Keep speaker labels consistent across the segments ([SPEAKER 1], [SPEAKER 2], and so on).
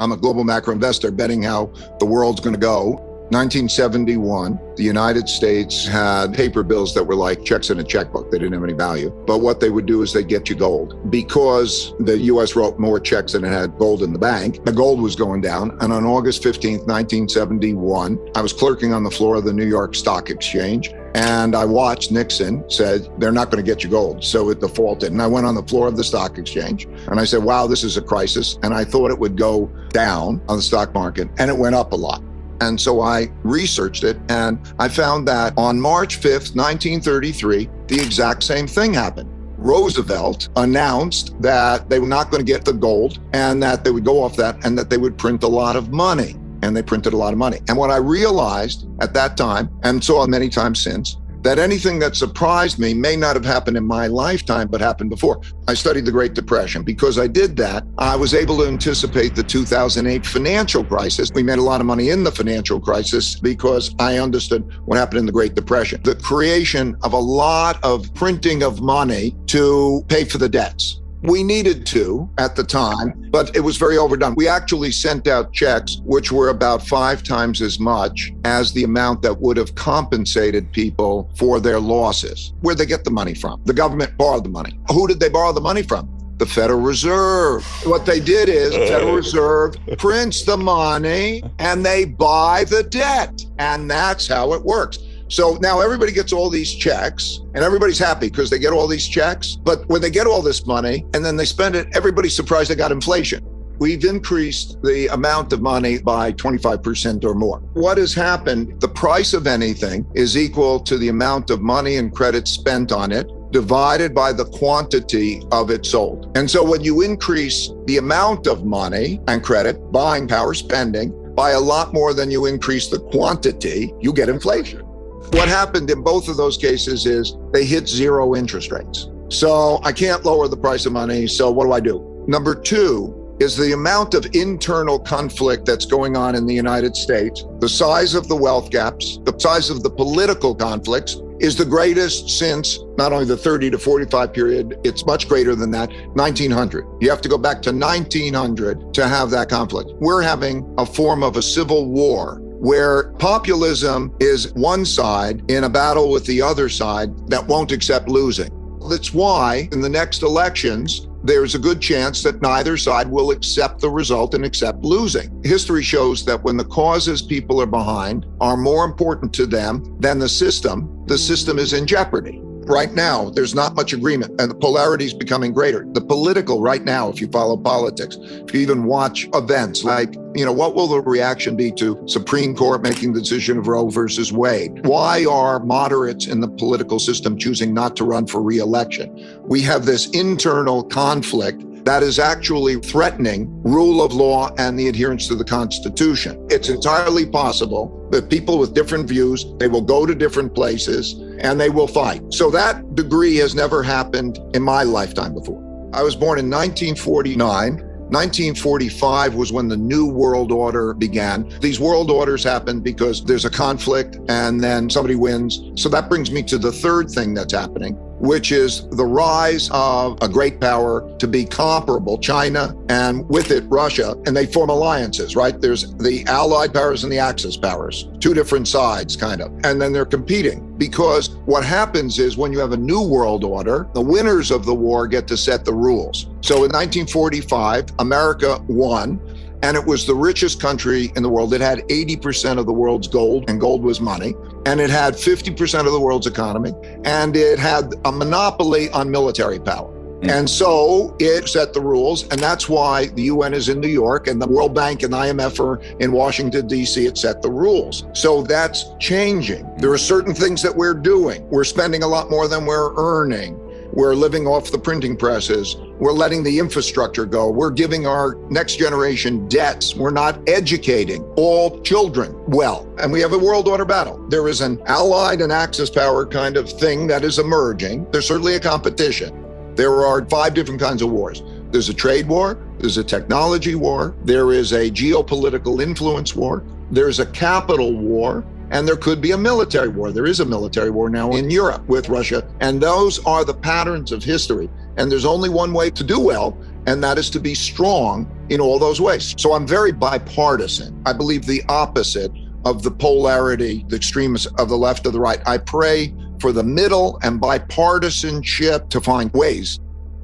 [SPEAKER 1] I'm a global macro investor betting how the world's going to go. 1971, the United States had paper bills that were like checks in a checkbook. They didn't have any value. But what they would do is they'd get you gold. Because the U.S. wrote more checks than it had gold in the bank, the gold was going down. And on August 15th, 1971, I was clerking on the floor of the New York Stock Exchange. And I watched Nixon said, they're not going to get you gold. So it defaulted. And I went on the floor of the stock exchange and I said, wow, this is a crisis. And I thought it would go down on the stock market, and it went up a lot. And so I researched it, and I found that on March 5th, 1933, the exact same thing happened. Roosevelt announced that they were not going to get the gold and that they would go off that and that they would print a lot of money. And they printed a lot of money. And what I realized at that time, and saw many times since, that anything that surprised me may not have happened in my lifetime, but happened before. I studied the Great Depression. Because I did that, I was able to anticipate the 2008 financial crisis. We made a lot of money in the financial crisis because I understood what happened in the Great Depression. The creation of a lot of printing of money to pay for the debts. We needed to at the time, but it was very overdone. We actually sent out checks which were about 5 times as much as the amount that would have compensated people for their losses. Where'd they get the money from? The government borrowed the money. Who did they borrow the money from? The Federal Reserve. What they did is the Federal Reserve prints the money and they buy the debt. And that's how it works. So now everybody gets all these checks and everybody's happy because they get all these checks. But when they get all this money and then they spend it, everybody's surprised they got inflation. We've increased the amount of money by 25% or more. What has happened, the price of anything is equal to the amount of money and credit spent on it divided by the quantity of it sold. And so when you increase the amount of money and credit, buying power, spending, by a lot more than you increase the quantity, you get inflation. What happened in both of those cases is they hit 0 interest rates. So I can't lower the price of money. So what do I do? Number 2 is the amount of internal conflict that's going on in the United States. The size of the wealth gaps, the size of the political conflicts is the greatest since not only the 30 to 45 period, it's much greater than that, 1900. You have to go back to 1900 to have that conflict. We're having a form of a civil war where populism is one side in a battle with the other side that won't accept losing. That's why in the next elections, there's a good chance that neither side will accept the result and accept losing. History shows that when the causes people are behind are more important to them than the system is in jeopardy. Right now, there's not much agreement and the polarity is becoming greater. The political right now, if you follow politics, if you even watch events like, what will the reaction be to Supreme Court making the decision of Roe versus Wade? Why are moderates in the political system choosing not to run for re-election? We have this internal conflict that is actually threatening rule of law and the adherence to the Constitution. It's entirely possible that people with different views, they will go to different places and they will fight. So that degree has never happened in my lifetime before. I was born in 1949. 1945 was when the New World Order began. These world orders happen because there's a conflict and then somebody wins. So that brings me to the third thing that's happening, which is the rise of a great power to be comparable, China, and with it, Russia, and they form alliances, right? There's the Allied powers and the Axis powers, 2 different sides, kind of, and then they're competing. Because what happens is when you have a new world order, the winners of the war get to set the rules. So in 1945, America won, and it was the richest country in the world. It had 80% of the world's gold, and gold was money. And it had 50% of the world's economy, and it had a monopoly on military power. And so it set the rules, and that's why the UN is in New York and the World Bank and IMF are in Washington, D.C. It set the rules. So that's changing. There are certain things that we're doing. We're spending a lot more than we're earning. We're living off the printing presses. We're letting the infrastructure go. We're giving our next generation debts. We're not educating all children well. And we have a world order battle. There is an allied and axis power kind of thing that is emerging. There's certainly a competition. There are 5 different kinds of wars. There's a trade war, there's a technology war, there is a geopolitical influence war, there's a capital war, and there could be a military war. There is a military war now in Europe with Russia, and those are the patterns of history. And there's only one way to do well, and that is to be strong in all those ways. So I'm very bipartisan. I believe the opposite of the polarity, the extremes of the left or the right. I pray for the middle and bipartisanship to find ways.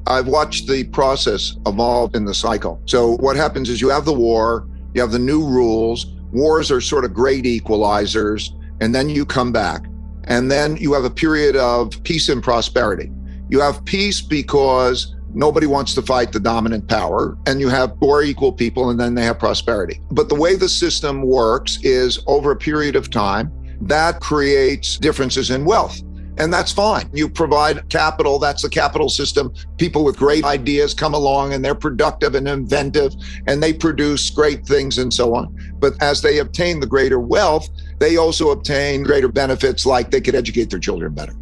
[SPEAKER 1] I've watched the process evolve in the cycle. So what happens is you have the war, you have the new rules. Wars are sort of great equalizers, and then you come back. And then you have a period of peace and prosperity. You have peace because nobody wants to fight the dominant power, and you have more equal people, and then they have prosperity. But the way the system works is over a period of time, that creates differences in wealth. And that's fine. You provide capital, that's the capital system. People with great ideas come along and they're productive and inventive and they produce great things and so on. But as they obtain the greater wealth, they also obtain greater benefits, like they could educate their children better.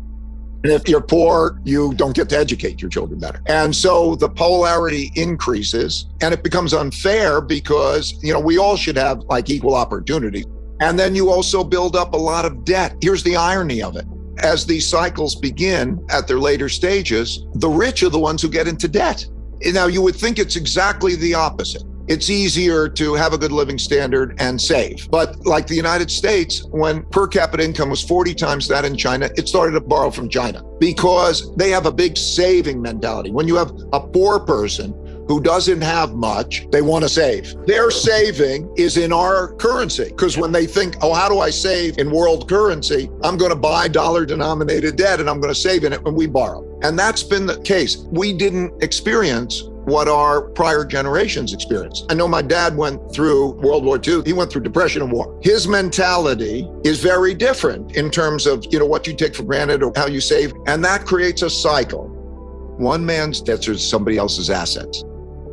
[SPEAKER 1] And if you're poor, you don't get to educate your children better. And so the polarity increases and it becomes unfair because, we all should have like equal opportunity. And then you also build up a lot of debt. Here's the irony of it. As these cycles begin at their later stages, the rich are the ones who get into debt. Now, you would think it's exactly the opposite. It's easier to have a good living standard and save. But like the United States, when per capita income was 40 times that in China, it started to borrow from China because they have a big saving mentality. When you have a poor person who doesn't have much, they want to save. Their saving is in our currency because when they think, how do I save in world currency? I'm going to buy dollar-denominated debt and I'm going to save in it when we borrow. And that's been the case. We didn't experience what our prior generations experienced. I know my dad went through World War II. He went through depression and war. His mentality is very different in terms of, what you take for granted or how you save. And that creates a cycle. One man's debts are somebody else's assets.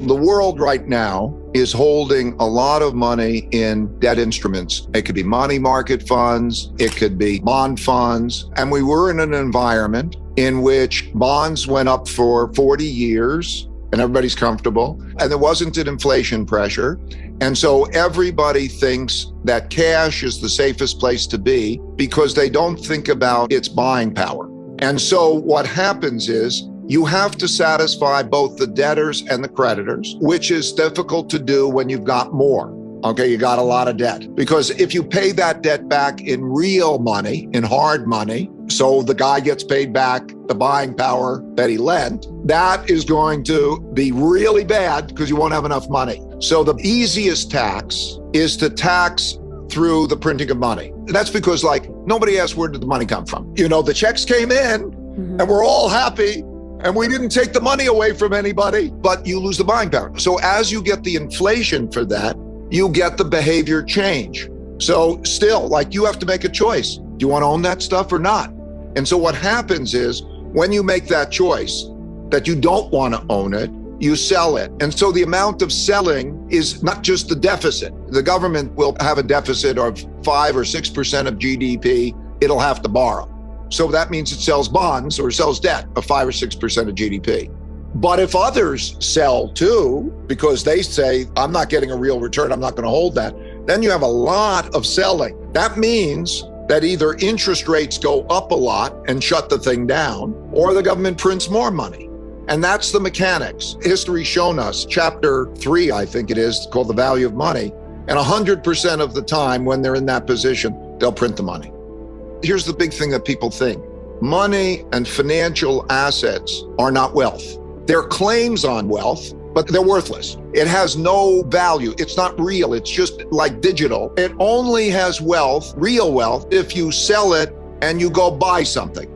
[SPEAKER 1] The world right now is holding a lot of money in debt instruments. It could be money market funds, it could be bond funds. And we were in an environment in which bonds went up for 40 years and everybody's comfortable. And there wasn't an inflation pressure. And so everybody thinks that cash is the safest place to be because they don't think about its buying power. And so what happens is, you have to satisfy both the debtors and the creditors, which is difficult to do when you've got more. Okay, you got a lot of debt. Because if you pay that debt back in real money, in hard money, so the guy gets paid back the buying power that he lent, that is going to be really bad because you won't have enough money. So the easiest tax is to tax through the printing of money. That's because nobody asked where did the money come from. The checks came in and we're all happy. And we didn't take the money away from anybody, but you lose the buying power. So as you get the inflation for that, you get the behavior change. So still, you have to make a choice. Do you want to own that stuff or not? And so what happens is when you make that choice that you don't want to own it, you sell it. And so the amount of selling is not just the deficit. The government will have a deficit of 5 or 6% of GDP. It'll have to borrow. So that means it sells bonds or sells debt of 5 or 6% of GDP. But if others sell too, because they say, I'm not getting a real return, I'm not going to hold that, then you have a lot of selling. That means that either interest rates go up a lot and shut the thing down, or the government prints more money. And that's the mechanics. History's shown us, chapter 3, I think it is, called The Value of Money. And 100% of the time when they're in that position, they'll print the money. Here's the big thing that people think. Money and financial assets are not wealth. They're claims on wealth, but they're worthless. It has no value. It's not real. It's just like digital. It only has wealth, real wealth, if you sell it and you go buy something.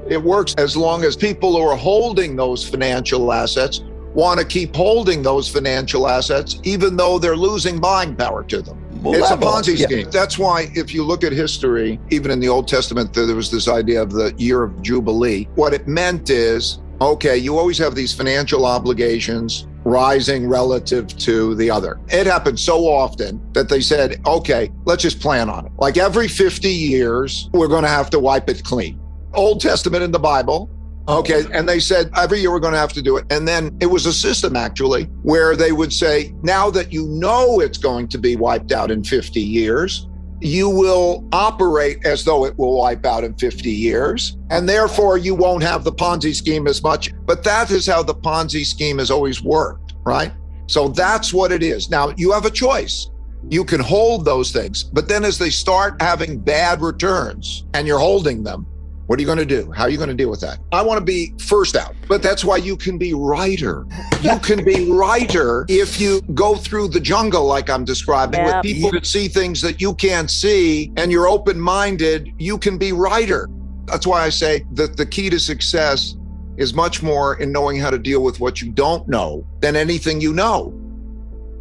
[SPEAKER 1] It works as long as people who are holding those financial assets want to keep holding those financial assets, even though they're losing buying power to them. It's a Ponzi scheme. That's why if you look at history, even in the Old Testament, there was this idea of the year of Jubilee. What it meant is, okay, you always have these financial obligations rising relative to the other. It happened so often that they said, okay, let's just plan on it. Every 50 years, we're going to have to wipe it clean. Old Testament in the Bible. Okay. And they said, every year we're going to have to do it. And then it was a system actually where they would say, now that you know it's going to be wiped out in 50 years, you will operate as though it will wipe out in 50 years. And therefore you won't have the Ponzi scheme as much. But that is how the Ponzi scheme has always worked, right? So that's what it is. Now, you have a choice. You can hold those things, but then as they start having bad returns and you're holding them, what are you going to do? How are you going to deal with that? I want to be first out, but that's why you can be righter. You can be righter if you go through the jungle like I'm describing with people that see things that you can't see and you're open-minded, you can be righter. That's why I say that the key to success is much more in knowing how to deal with what you don't know than anything you know.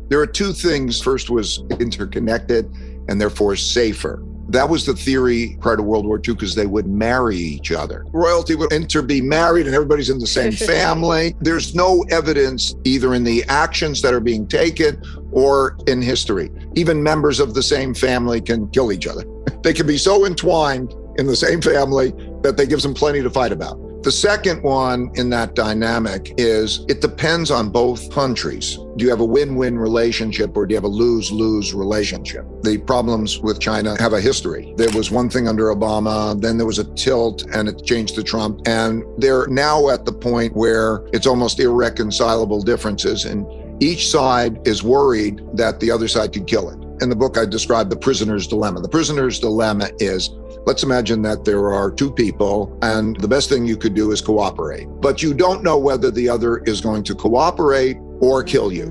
[SPEAKER 1] There are two things. First was interconnected and therefore safer. That was the theory prior to World War II because they would marry each other. Royalty would be married and everybody's in the same family. There's no evidence either in the actions that are being taken or in history. Even members of the same family can kill each other. They can be so entwined in the same family that they gives them plenty to fight about. The second one in that dynamic is it depends on both countries. Do you have a win-win relationship or do you have a lose-lose relationship? The problems with China have a history. There was one thing under Obama, then there was a tilt and it changed to Trump. And they're now at the point where it's almost irreconcilable differences and each side is worried that the other side could kill it. In the book, I described the prisoner's dilemma. The prisoner's dilemma is, let's imagine that there are two people and the best thing you could do is cooperate, but you don't know whether the other is going to cooperate or kill you.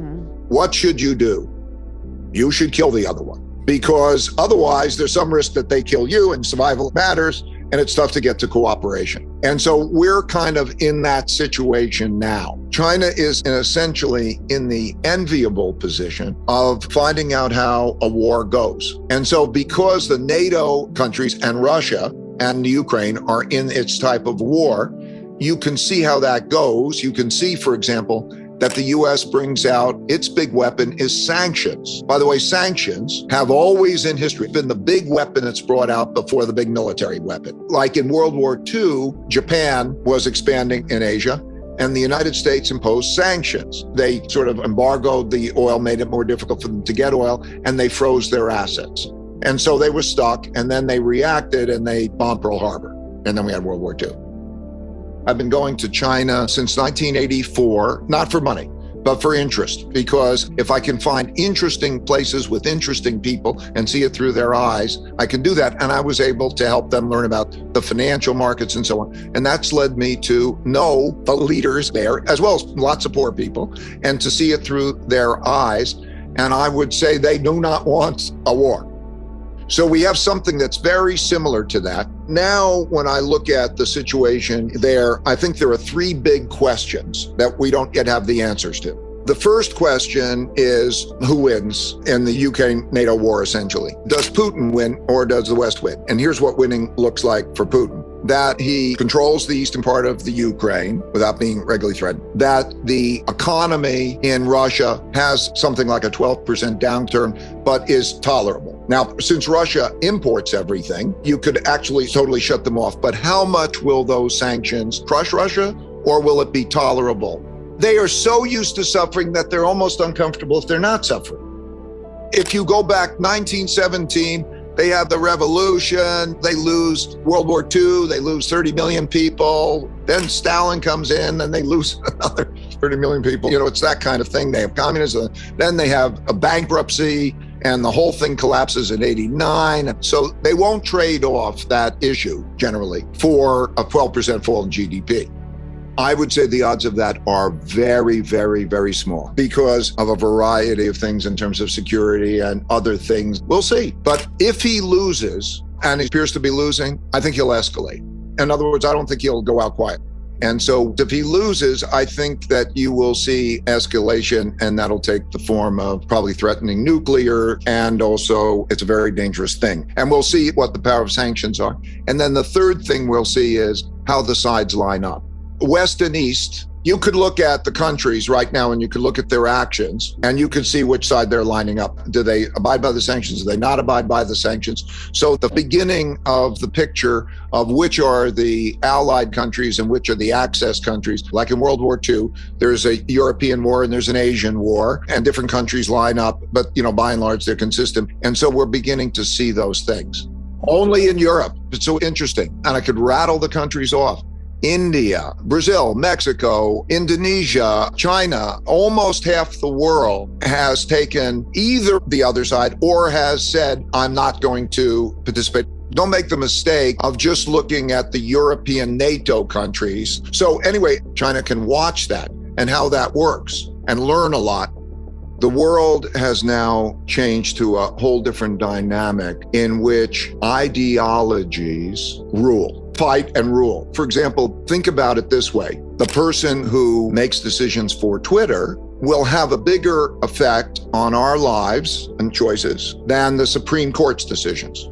[SPEAKER 1] What should you do? You should kill the other one because otherwise there's some risk that they kill you and survival matters and it's tough to get to cooperation. And so we're kind of in that situation now. China is essentially in the enviable position of finding out how a war goes. And so because the NATO countries and Russia and Ukraine are in its type of war, you can see how that goes. You can see, for example, that the US brings out its big weapon is sanctions. By the way, sanctions have always in history been the big weapon that's brought out before the big military weapon. Like in World War II, Japan was expanding in Asia and the United States imposed sanctions. They sort of embargoed the oil, made it more difficult for them to get oil, and they froze their assets. And so they were stuck, and then they reacted and they bombed Pearl Harbor. And then we had World War II. I've been going to China since 1984, not for money, but for interest, because if I can find interesting places with interesting people and see it through their eyes, I can do that. And I was able to help them learn about the financial markets and so on. And that's led me to know the leaders there, as well as lots of poor people, and to see it through their eyes. And I would say they do not want a war. So we have something that's very similar to that. Now, when I look at the situation there, I think there are three big questions that we don't yet have the answers to. The first question is who wins in the UK-NATO war, essentially. Does Putin win or does the West win? And here's what winning looks like for Putin. That he controls the eastern part of the Ukraine without being regularly threatened, that the economy in Russia has something like a 12% downturn, but is tolerable. Now, since Russia imports everything, you could actually totally shut them off. But how much will those sanctions crush Russia, or will it be tolerable? They are so used to suffering that they're almost uncomfortable if they're not suffering. If you go back 1917, they have the revolution, they lose World War II, they lose 30 million people. Then Stalin comes in and they lose another 30 million people. You know, it's that kind of thing. They have communism. Then they have a bankruptcy and the whole thing collapses in 89. So they won't trade off that issue generally for a 12% fall in GDP. I would say the odds of that are very, very, very small because of a variety of things in terms of security and other things. We'll see. But if he loses, and he appears to be losing, I think he'll escalate. In other words, I don't think he'll go out quiet. And so if he loses, I think that you will see escalation, and that'll take the form of probably threatening nuclear. And also it's a very dangerous thing. And we'll see what the power of sanctions are. And then the third thing we'll see is how the sides line up. West and East, you could look at the countries right now and you could look at their actions and you could see which side they're lining up. Do they abide by the sanctions? Do they not abide by the sanctions? So the beginning of the picture of which are the allied countries and which are the access countries, like in World War II, there's a European war and there's an Asian war and different countries line up, but by and large, they're consistent. And so we're beginning to see those things. Only in Europe, it's so interesting. And I could rattle the countries off. India, Brazil, Mexico, Indonesia, China, almost half the world has taken either the other side or has said, I'm not going to participate. Don't make the mistake of just looking at the European NATO countries. So anyway, China can watch that and how that works and learn a lot. The world has now changed to a whole different dynamic in which ideologies rule, fight and rule. For example, think about it this way. The person who makes decisions for Twitter will have a bigger effect on our lives and choices than the Supreme Court's decisions.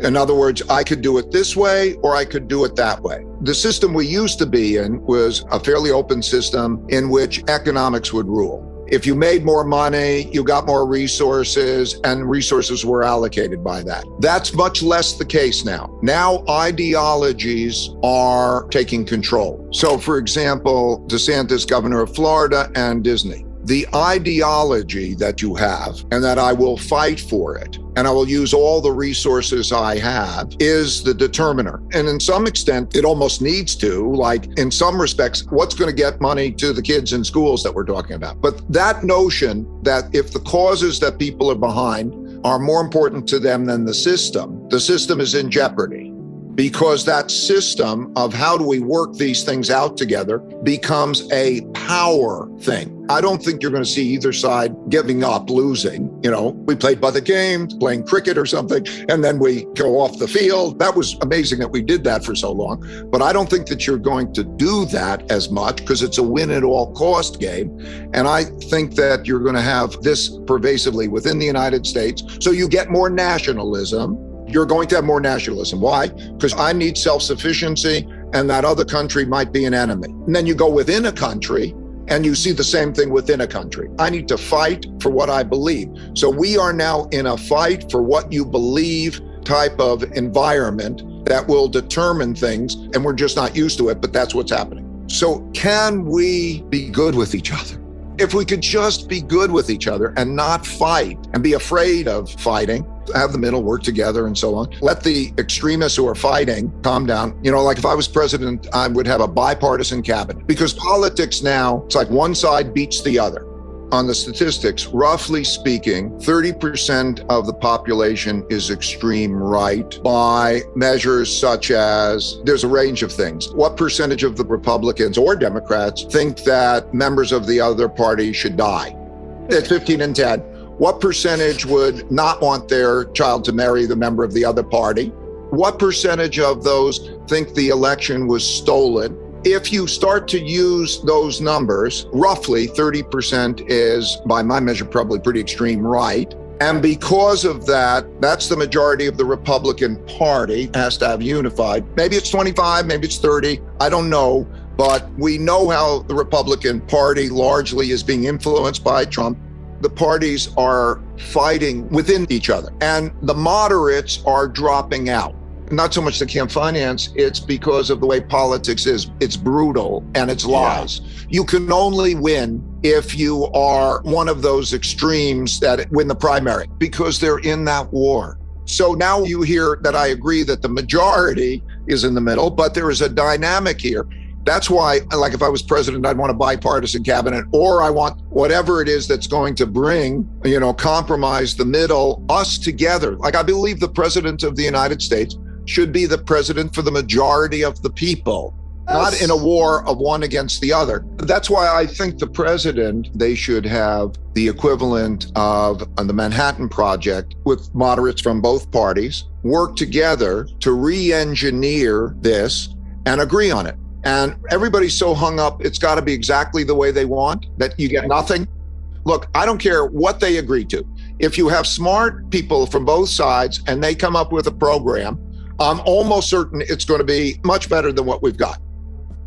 [SPEAKER 1] In other words, I could do it this way or I could do it that way. The system we used to be in was a fairly open system in which economics would rule. If you made more money, you got more resources, and resources were allocated by that. That's much less the case now. Now ideologies are taking control. So for example, DeSantis, governor of Florida, and Disney. The ideology that you have, and that I will fight for it, and I will use all the resources I have, is the determiner. And in some extent, it almost needs to, like in some respects, what's going to get money to the kids in schools that we're talking about. But that notion that if the causes that people are behind are more important to them than the system is in jeopardy. Because that system of how do we work these things out together becomes a power thing. I don't think you're going to see either side giving up, losing. You know, we played by the game, playing cricket or something, and then we go off the field. That was amazing that we did that for so long. But I don't think that you're going to do that as much because it's a win at all cost game. And I think that you're going to have this pervasively within the United States. So you get more nationalism. You're going to have more nationalism. Why? Because I need self-sufficiency and that other country might be an enemy. And then you go within a country and you see the same thing within a country. I need to fight for what I believe. So we are now in a fight for what you believe type of environment that will determine things. And we're just not used to it, but that's what's happening. So can we be good with each other? If we could just be good with each other and not fight and be afraid of fighting, have the middle, work together and so on. Let the extremists who are fighting calm down. You know, like if I was president, I would have a bipartisan cabinet because politics now, it's like one side beats the other. On the statistics, roughly speaking, 30% of the population is extreme right by measures such as, there's a range of things. What percentage of the Republicans or Democrats think that members of the other party should die? It's 15 and 10. What percentage would not want their child to marry the member of the other party? What percentage of those think the election was stolen? If you start to use those numbers, roughly 30% is, by my measure, probably pretty extreme right. And because of that, that's the majority of the Republican Party has to have unified. Maybe it's 25, maybe it's 30, I don't know. But we know how the Republican Party largely is being influenced by Trump. The parties are fighting within each other, and the moderates are dropping out. Not so much they can't finance, it's because of the way politics is. It's brutal and it's lies. Yeah. You can only win if you are one of those extremes that win the primary because they're in that war. So now you hear that I agree that the majority is in the middle, but there is a dynamic here. That's why, like if I was president, I'd want a bipartisan cabinet, or I want whatever it is that's going to bring, compromise the middle, us together. Like I believe the president of the United States should be the president for the majority of the people, not in a war of one against the other. That's why I think the president, they should have the equivalent of the Manhattan Project with moderates from both parties, work together to re-engineer this and agree on it. And everybody's so hung up, it's got to be exactly the way they want, that you get nothing. Look, I don't care what they agree to. If you have smart people from both sides and they come up with a program, I'm almost certain it's going to be much better than what we've got.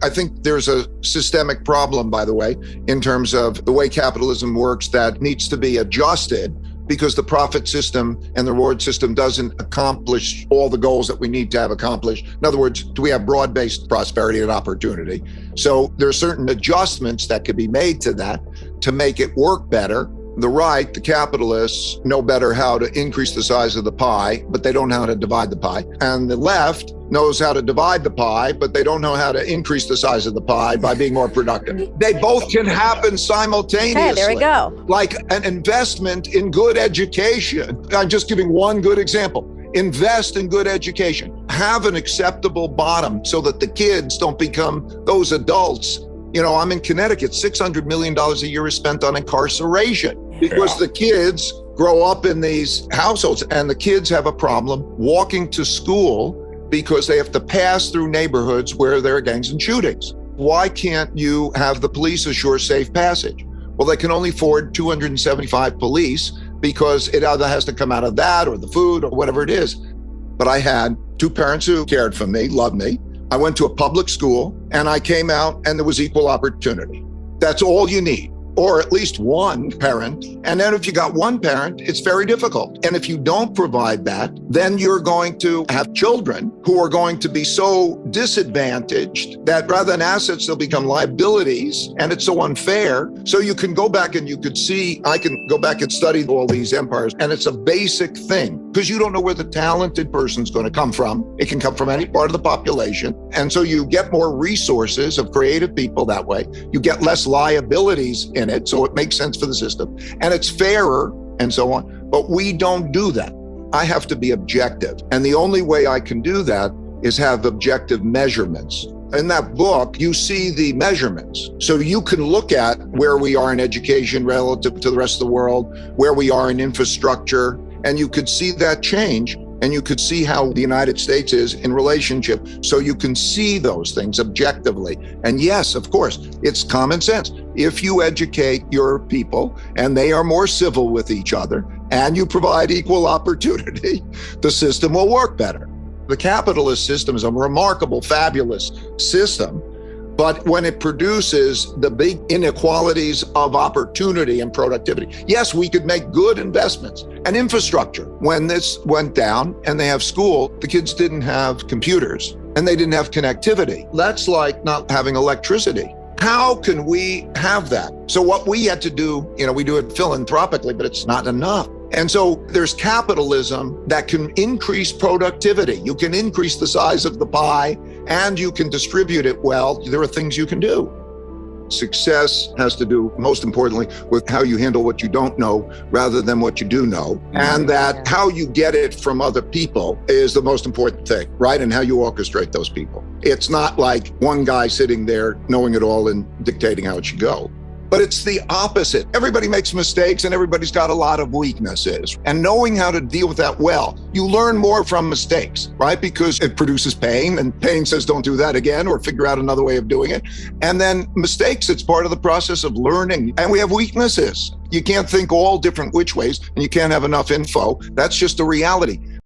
[SPEAKER 1] I think there's a systemic problem, by the way, in terms of the way capitalism works that needs to be adjusted because the profit system and the reward system doesn't accomplish all the goals that we need to have accomplished. In other words, do we have broad-based prosperity and opportunity? So there are certain adjustments that could be made to that to make it work better. The right, the capitalists, know better how to increase the size of the pie, but they don't know how to divide the pie. And the left knows how to divide the pie, but they don't know how to increase the size of the pie by being more productive. They both can happen simultaneously.
[SPEAKER 2] Okay, there we go.
[SPEAKER 1] Like an investment in good education. I'm just giving one good example. Invest in good education. Have an acceptable bottom so that the kids don't become those adults. I'm in Connecticut, $600 million a year is spent on incarceration because the kids grow up in these households and the kids have a problem walking to school because they have to pass through neighborhoods where there are gangs and shootings. Why can't you have the police assure safe passage? Well, they can only afford 275 police because it either has to come out of that or the food or whatever it is. But I had two parents who cared for me, loved me. I went to a public school and I came out and there was equal opportunity. That's all you need, or at least one parent. And then if you got one parent, it's very difficult. And if you don't provide that, then you're going to have children who are going to be so disadvantaged that rather than assets, they'll become liabilities. And it's so unfair. So you can go back and you could see, I can go back and study all these empires. And it's a basic thing because you don't know where the talented person's going to come from. It can come from any part of the population. And so you get more resources of creative people that way. You get less liabilities in it. So it makes sense for the system and it's fairer and so on. But we don't do that. I have to be objective. And the only way I can do that is have objective measurements. In that book, you see the measurements. So you can look at where we are in education relative to the rest of the world, where we are in infrastructure, and you could see that change. And you could see how the United States is in relationship. So you can see those things objectively. And yes, of course, it's common sense. If you educate your people and they are more civil with each other and you provide equal opportunity, the system will work better. The capitalist system is a remarkable, fabulous system. But when it produces the big inequalities of opportunity and productivity, yes, we could make good investments and infrastructure. When this went down and they have school, the kids didn't have computers and they didn't have connectivity. That's like not having electricity. How can we have that? So what we had to do, we do it philanthropically, but it's not enough. And so there's capitalism that can increase productivity. You can increase the size of the pie and you can distribute it well. There are things you can do. Success has to do, most importantly, with how you handle what you don't know rather than what you do know. And that how you get it from other people is the most important thing, right? And how you orchestrate those people. It's not like one guy sitting there knowing it all and dictating how it should go. But it's the opposite. Everybody makes mistakes and everybody's got a lot of weaknesses. And knowing how to deal with that well, you learn more from mistakes, right? Because it produces pain and pain says don't do that again or figure out another way of doing it. And then mistakes, it's part of the process of learning. And we have weaknesses. You can't think all different which ways and you can't have enough info. That's just a reality.